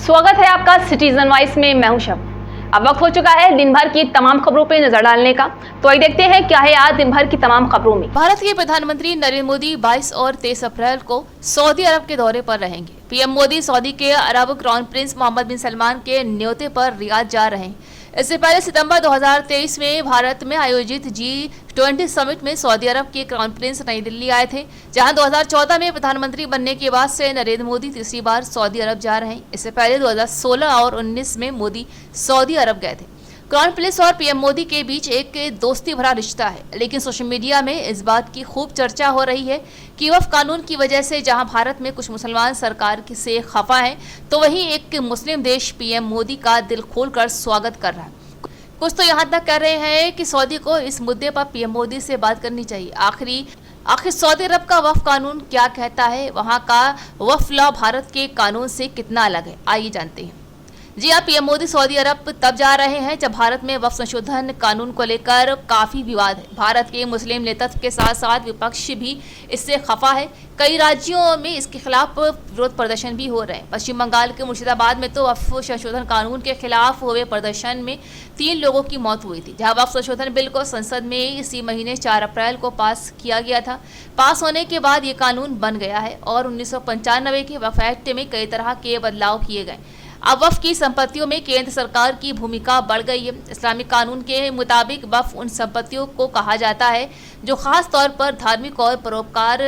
स्वागत है आपका सिटीजन वॉइस में। मैं हूं शब। अब वक्त हो चुका है दिन भर की तमाम खबरों पे नजर डालने का, तो आइए देखते हैं क्या है आज दिन भर की तमाम खबरों में। भारत के प्रधानमंत्री नरेंद्र मोदी 22 और 23 अप्रैल को सऊदी अरब के दौरे पर रहेंगे। पीएम मोदी सऊदी के अरब क्राउन प्रिंस मोहम्मद बिन सलमान के न्योते पर रियाद जा रहे हैं। इससे पहले सितंबर 2023 में भारत में आयोजित G20 समिट में सऊदी अरब के क्राउन प्रिंस नई दिल्ली आए थे, जहां 2014 में प्रधानमंत्री बनने के बाद से नरेंद्र मोदी तीसरी बार सऊदी अरब जा रहे हैं। इससे पहले 2016 और 19 में मोदी सऊदी अरब गए थे। क्राउन प्रिंस और पीएम मोदी के बीच एक दोस्ती भरा रिश्ता है, लेकिन सोशल मीडिया में इस बात की खूब चर्चा हो रही है कि वक्फ कानून की वजह से जहां भारत में कुछ मुसलमान सरकार से खफा हैं, तो वहीं एक मुस्लिम देश पीएम मोदी का दिल खोलकर स्वागत कर रहा है। कुछ तो यहाँ तक कह रहे हैं कि सऊदी को इस मुद्दे पर पीएम मोदी से बात करनी चाहिए। आखिर सऊदी अरब का वक्फ कानून क्या कहता है, वहाँ का वक्फ लॉ भारत के कानून से कितना अलग है, आइए जानते हैं। जी हाँ, पीएम मोदी सऊदी अरब तब जा रहे हैं जब भारत में वक्फ संशोधन कानून को लेकर काफी विवाद है। भारत के मुस्लिम नेतृत्व के साथ साथ विपक्ष भी इससे खफा है। कई राज्यों में इसके खिलाफ विरोध प्रदर्शन भी हो रहे हैं। पश्चिम बंगाल के मुर्शिदाबाद में तो वक्फ संशोधन कानून के खिलाफ हुए प्रदर्शन में 3 लोगों की मौत हुई थी, जहां वक्फ संशोधन बिल को संसद में इसी महीने 4 अप्रैल को पास किया गया था। पास होने के बाद ये कानून बन गया है और 1995 के वक्फ एक्ट में कई तरह के बदलाव किए गए। अब वक्फ की संपत्तियों में केंद्र सरकार की भूमिका बढ़ गई है। इस्लामिक कानून के मुताबिक वक्फ उन संपत्तियों को कहा जाता है जो खास तौर पर धार्मिक और परोपकार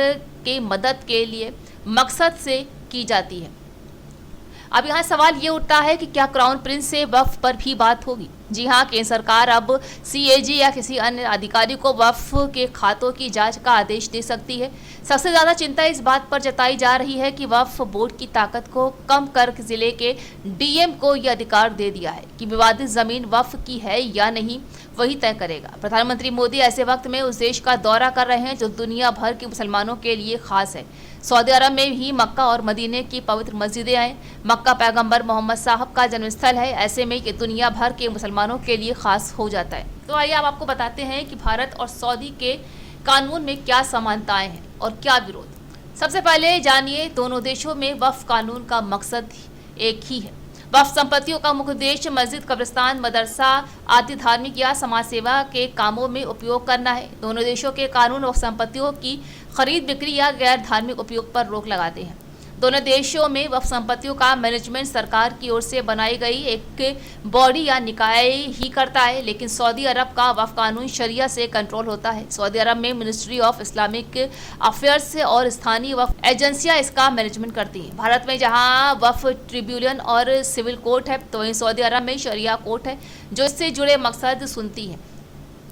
के मदद के लिए मकसद से की जाती है। अब यहाँ सवाल ये उठता है कि क्या क्राउन प्रिंस से वक्फ पर भी बात होगी? जी हाँ, केंद्र सरकार अब CAG या किसी अन्य अधिकारी को वक्फ के खातों की जांच का आदेश दे सकती है। सबसे ज़्यादा चिंता इस बात पर जताई जा रही है कि वक्फ बोर्ड की ताकत को कम कर जिले के DM को यह अधिकार दे दिया है कि विवादित ज़मीन वक्फ की है या नहीं, वही तय करेगा। प्रधानमंत्री मोदी ऐसे वक्त में उस देश का दौरा कर रहे हैं जो दुनिया भर के मुसलमानों के लिए खास है। सऊदी अरब में ही मक्का और मदीने की पवित्र मस्जिदें हैं। मक्का पैगंबर मोहम्मद साहब का जन्मस्थल है, ऐसे में ये दुनिया भर के मुसलमानों के लिए खास हो जाता है। तो आइए अब आपको बताते हैं कि भारत और सऊदी के कानून में क्या समानताएं हैं और क्या विरोध। सबसे पहले जानिए, दोनों देशों में वक्फ कानून का मकसद एक ही है। वक्फ संपत्तियों का मुख्य उद्देश्य मस्जिद, कब्रिस्तान, मदरसा आदि धार्मिक या समाज सेवा के कामों में उपयोग करना है। दोनों देशों के कानून वक्फ संपत्तियों की खरीद, बिक्री या गैर धार्मिक उपयोग पर रोक लगाते हैं। दोनों देशों में वक्फ संपत्तियों का मैनेजमेंट सरकार की ओर से बनाई गई एक बॉडी या निकाय ही करता है, लेकिन सऊदी अरब का वक्फ कानून शरिया से कंट्रोल होता है। सऊदी अरब में मिनिस्ट्री ऑफ इस्लामिक अफेयर्स और स्थानीय वक्फ एजेंसियां इसका मैनेजमेंट करती हैं। भारत में जहां वक्फ ट्रिब्यूनल और सिविल कोर्ट है, तो वहीं सऊदी अरब में शरिया कोर्ट है जो इससे जुड़े मकसद सुनती है।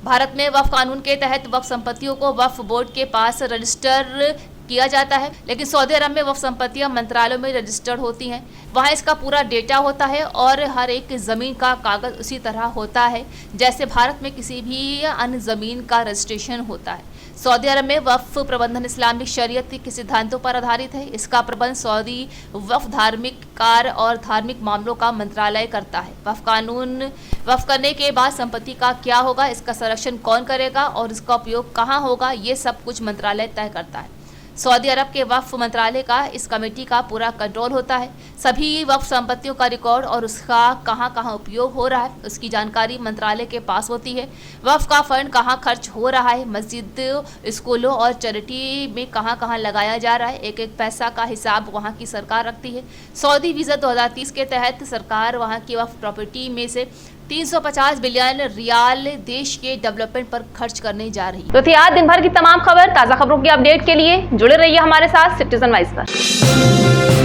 भारत में वक्फ कानून के तहत वक्फ संपत्तियों को वक्फ बोर्ड के पास रजिस्टर किया जाता है, लेकिन सऊदी अरब में वक्फ संपत्तियां मंत्रालयों में रजिस्टर्ड होती हैं। वहां इसका पूरा डेटा होता है और हर एक ज़मीन का कागज़ उसी तरह होता है जैसे भारत में किसी भी अन्य ज़मीन का रजिस्ट्रेशन होता है। सऊदी अरब में वक्फ प्रबंधन इस्लामिक शरीयत के सिद्धांतों पर आधारित है। इसका प्रबंध सऊदी वक्फ धार्मिक कार्य और धार्मिक मामलों का मंत्रालय करता है। वक्फ कानून वक्फ करने के बाद संपत्ति का क्या होगा, इसका संरक्षण कौन करेगा और इसका उपयोग कहाँ होगा, ये सब कुछ मंत्रालय तय करता है। सऊदी अरब के वक्फ मंत्रालय का इस कमेटी का पूरा कंट्रोल होता है। सभी वक्फ संपत्तियों का रिकॉर्ड और उसका कहां कहां उपयोग हो रहा है, उसकी जानकारी मंत्रालय के पास होती है। वक्फ का फंड कहां खर्च हो रहा है, मस्जिद, स्कूलों और चैरिटी में कहां कहां लगाया जा रहा है, एक एक पैसा का हिसाब वहां की सरकार रखती है। सऊदी वीज़ा 2030 के तहत सरकार वहां की वक्फ प्रॉपर्टी में से 350 बिलियन रियाल देश के डेवलपमेंट पर खर्च करने जा रही है। तो थी आज दिन भर की तमाम खबर। ताज़ा खबरों की अपडेट के लिए जुड़े रहिए हमारे साथ सिटीजन वॉइस पर।